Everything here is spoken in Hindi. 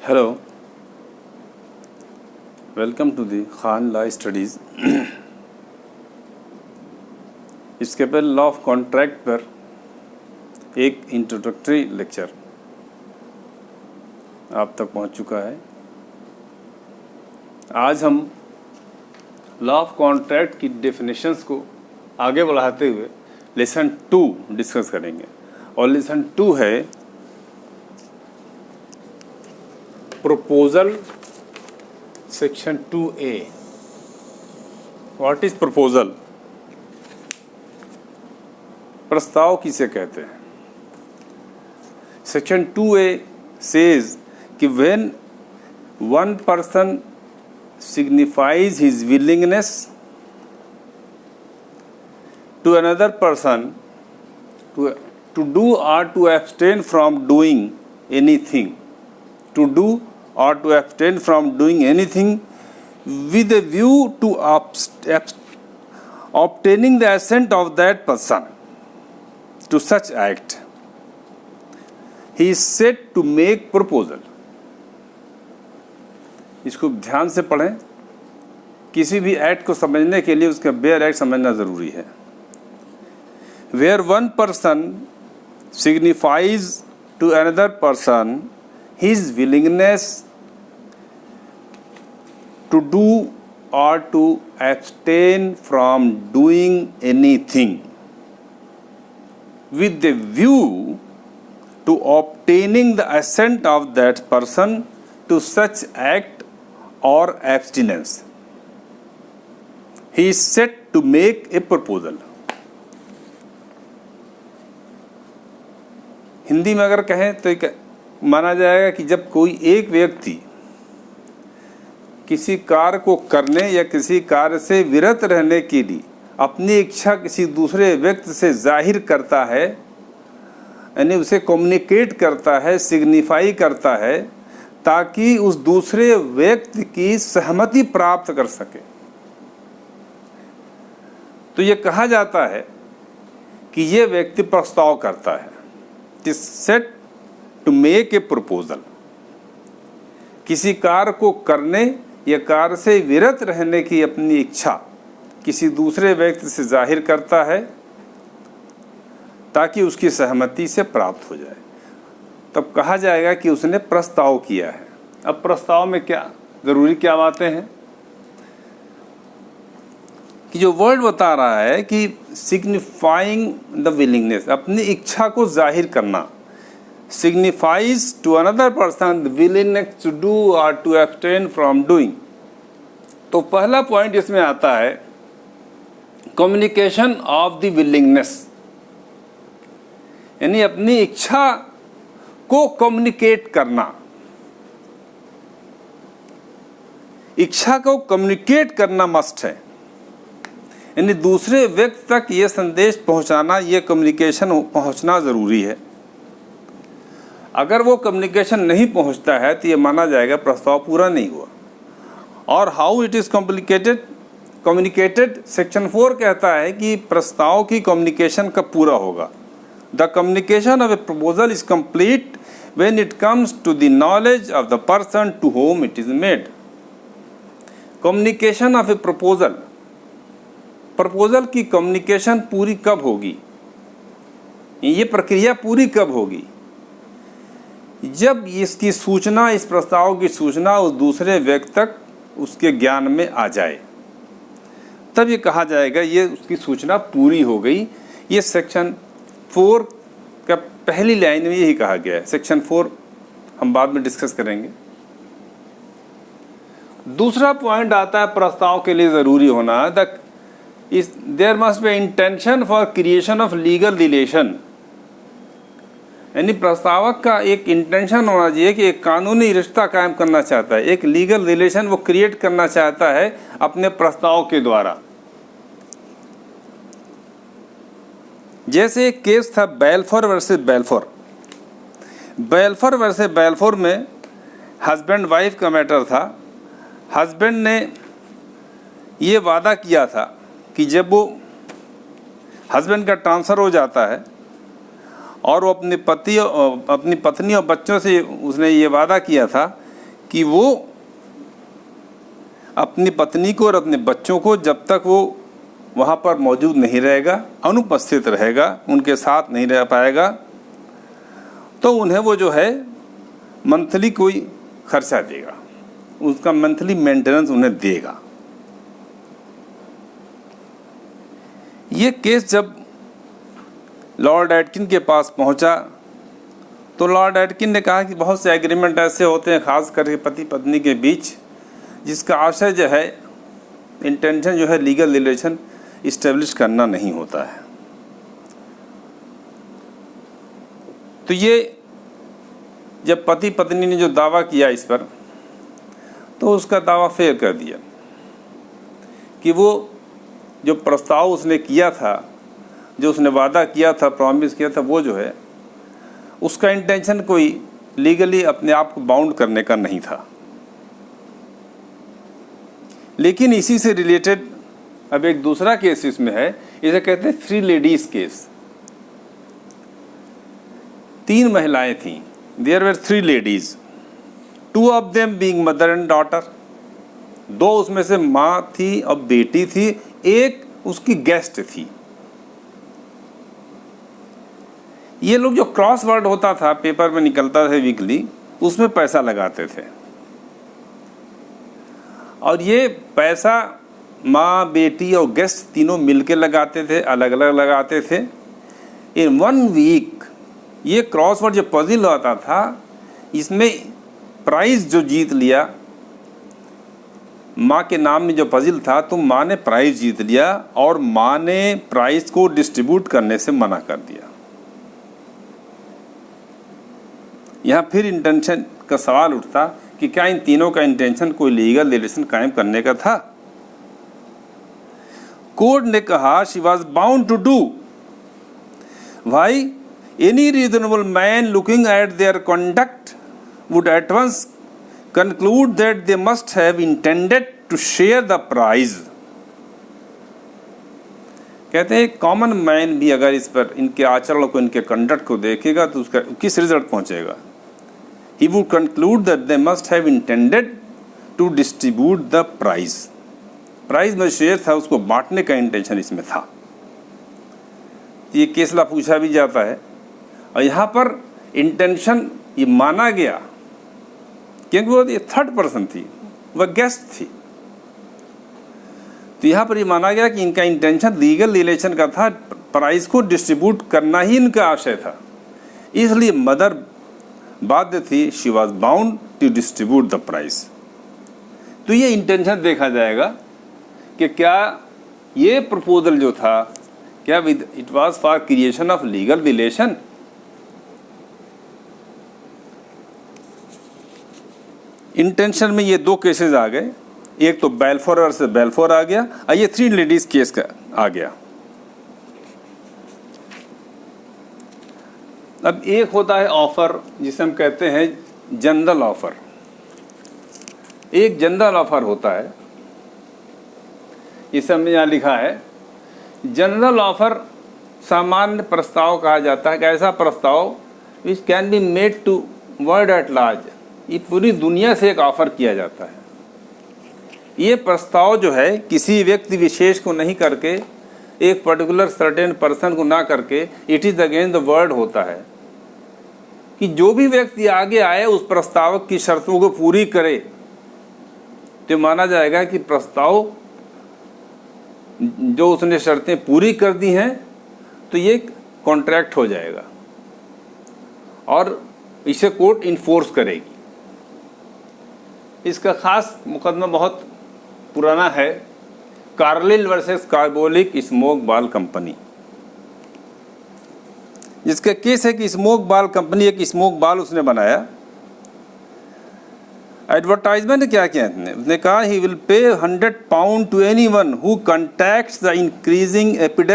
Hello, welcome to the Khan Law Studies. इसके पहले लॉ ऑफ कॉन्ट्रैक्ट पर एक इंट्रोडक्टरी लेक्चर आप तक पहुंच चुका है। आज हम लॉ ऑफ कॉन्ट्रैक्ट की डेफिनेशंस को आगे बढ़ाते हुए लेसन 2 डिस्कस करेंगे और लेसन 2 है proposal section 2A। What is proposal? प्रस्ताव किसे कहते हैं? सेक्शन 2A सेज कि when one person signifies his willingness to another person to do or to abstain from doing anything, to do or to abstain from doing anything with a view to obtaining the assent of that person to such act, he is said to make proposal. इसको ध्यान से पढ़ें। किसी भी एक्ट को समझने के लिए उसका बेयर एक्ट समझना ज़रूरी है। Where one person signifies to another person his willingness to do और to abstain from doing anything with the view to obtaining the assent of that person to such act or abstinence, he is set to make a proposal. Hindi में अगर कहें तो माना जाएगा कि जब कोई एक व्यक्ति किसी कार्य को करने या किसी कार्य से विरत रहने के लिए अपनी इच्छा किसी दूसरे व्यक्ति से जाहिर करता है, यानी उसे कम्युनिकेट करता है, सिग्निफाई करता है, ताकि उस दूसरे व्यक्ति की सहमति प्राप्त कर सके, तो ये कहा जाता है कि ये व्यक्ति प्रस्ताव करता है। Is set to make a proposal. किसी कार्य को करने या कार्य से विरत रहने की अपनी इच्छा किसी दूसरे व्यक्ति से जाहिर करता है ताकि उसकी सहमति से प्राप्त हो जाए, तब कहा जाएगा कि उसने प्रस्ताव किया है। अब प्रस्ताव में क्या ज़रूरी क्या बातें हैं कि जो वर्ड बता रहा है कि सिग्निफाइंग द विलिंगनेस, अपनी इच्छा को जाहिर करना, signifies to another person the willingness to do और टू एब्सटेन फ्रॉम डूइंग। तो पहला पॉइंट इसमें आता है कम्युनिकेशन ऑफ द विलिंगनेस, यानी अपनी इच्छा को कम्युनिकेट करना। इच्छा को कम्युनिकेट करना मस्ट है, यानी दूसरे व्यक्ति तक ये संदेश पहुंचाना, ये कम्युनिकेशन पहुंचना ज़रूरी है। अगर वो कम्युनिकेशन नहीं पहुंचता है तो ये माना जाएगा प्रस्ताव पूरा नहीं हुआ। और how it is communicated section 4 कहता है कि प्रस्ताव की कम्युनिकेशन कब पूरा होगा। The communication of a proposal is complete when it comes to the knowledge of the person to whom it is made. Communication of a proposal, proposal की कम्युनिकेशन पूरी कब होगी, ये प्रक्रिया पूरी कब होगी? जब इसकी सूचना, इस प्रस्ताव की सूचना उस दूसरे व्यक्ति तक उसके ज्ञान में आ जाए, तब ये कहा जाएगा ये उसकी सूचना पूरी हो गई। ये सेक्शन 4 का पहली लाइन में यही कहा गया है। सेक्शन 4 हम बाद में डिस्कस करेंगे। दूसरा पॉइंट आता है प्रस्ताव के लिए ज़रूरी होना, there must be intention for creation of legal relation, यानी प्रस्तावक का एक इंटेंशन होना चाहिए कि एक कानूनी रिश्ता कायम करना चाहता है, एक लीगल रिलेशन वो क्रिएट करना चाहता है अपने प्रस्ताव के द्वारा। जैसे एक केस था बेलफोर वर्सेस बेलफोर। बेलफोर वर्सेस बेलफोर में हस्बैंड वाइफ का मैटर था। हस्बैंड ने ये वादा किया था कि जब वो हस्बैंड का ट्रांसफ़र हो जाता है और वो अपनी पत्नी और बच्चों से उसने ये वादा किया था कि वो अपनी पत्नी को और अपने बच्चों को जब तक वो वहाँ पर मौजूद नहीं रहेगा, अनुपस्थित रहेगा, उनके साथ नहीं रह पाएगा, तो उन्हें वो जो है मंथली कोई खर्चा देगा, उसका मंथली मेंटेनेंस उन्हें देगा। ये केस जब लॉर्ड एटकिन के पास पहुंचा तो लॉर्ड एटकिन ने कहा कि बहुत से एग्रीमेंट ऐसे होते हैं, खास करके पति पत्नी के बीच, जिसका आशय जो है, इंटेंशन जो है लीगल रिलेशन इस्टेब्लिश करना नहीं होता है। तो ये जब पति पत्नी ने जो दावा किया इस पर, तो उसका दावा फेल कर दिया कि वो जो प्रस्ताव उसने किया था, जो उसने वादा किया था, प्रॉमिस किया था, वो जो है उसका इंटेंशन कोई लीगली अपने आप को बाउंड करने का नहीं था। लेकिन इसी से रिलेटेड अब एक दूसरा केस इसमें है, इसे कहते हैं 3 लेडीज केस। 3 महिलाएं थीं, there were 3 ladies, 2 of them being mother and daughter. 2 उसमें से माँ थी और बेटी थी, एक उसकी गेस्ट थी। ये लोग जो क्रॉस वर्ड होता था, पेपर में निकलता था वीकली, उसमें पैसा लगाते थे, और ये पैसा माँ, बेटी और गेस्ट तीनों मिलके लगाते थे, अलग अलग लगाते थे। इन 1 वीक ये क्रॉसवर्ड जो पजल होता था, इसमें प्राइज जो जीत लिया, माँ के नाम में जो पजल था, तो माँ ने प्राइज जीत लिया और माँ ने प्राइज को डिस्ट्रीब्यूट करने से मना कर दिया। यहाँ फिर इंटेंशन का सवाल उठता कि क्या इन तीनों का इंटेंशन कोई लीगल रिलेशन कायम करने का था? कोर्ट ने कहा she was bound to do. Why? Any reasonable man looking at their conduct would at once conclude that they must have intended to share the prize। कहते हैं कॉमन मैन भी अगर इस पर, इनके आचरण को, इनके कंडक्ट को देखेगा तो उसका किस रिजल्ट पहुंचेगा? He would conclude that they must have intended to distribute the prize। Prize में शेयर था, उसको बांटने का इंटेंशन इसमें था। ये केसला पूछा भी जाता है, और यहाँ पर इंटेंशन ये माना गया क्योंकि वो ये 3rd पर्सन थी, वह गेस्ट थी। तो यहाँ पर ये माना गया कि इनका इंटेंशन लीगल रिलेशन का था, प्राइज को डिस्ट्रीब्यूट करना ही इनका आशय था, इसलिए मदर बाध्य थी, she was bound to distribute the prize. तो ये इंटेंशन देखा जाएगा कि क्या ये प्रपोजल जो था, क्या it was for creation of legal relation. Intention में ये 2 केसेस आ गए, एक तो बेल्फोर वर्सेस बेल्फोर आ गया, और ये 3 लेडीज केस का आ गया। अब एक होता है ऑफर, जिसे हम कहते हैं जनरल ऑफर। एक जनरल ऑफर होता है, इस हमने यहाँ लिखा है जनरल ऑफर, सामान्य प्रस्ताव कहा जाता है। ऐसा प्रस्ताव which can be made to world at large, ये पूरी दुनिया से एक ऑफर किया जाता है। ये प्रस्ताव जो है किसी व्यक्ति विशेष को नहीं करके, एक पर्टिकुलर सर्टेन पर्सन को ना करके, it is against the world होता है कि जो भी व्यक्ति आगे आए उस प्रस्ताव की शर्तों को पूरी करे तो माना जाएगा कि प्रस्ताव जो उसने शर्तें पूरी कर दी हैं तो ये कॉन्ट्रैक्ट हो जाएगा और इसे कोर्ट इन्फोर्स करेगी। इसका खास मुकदमा बहुत पुराना है, कार्लिल वर्सेस कार्बोलिक स्मोक बाल कंपनी, जिसका केस है कि स्मोक बाल कंपनी एक स्मोक बाल उसने बनाया। एडवर्टाइजमेंट क्या किया उसने कहा, ही will pay £100 to anyone who contacts the increasing epidemic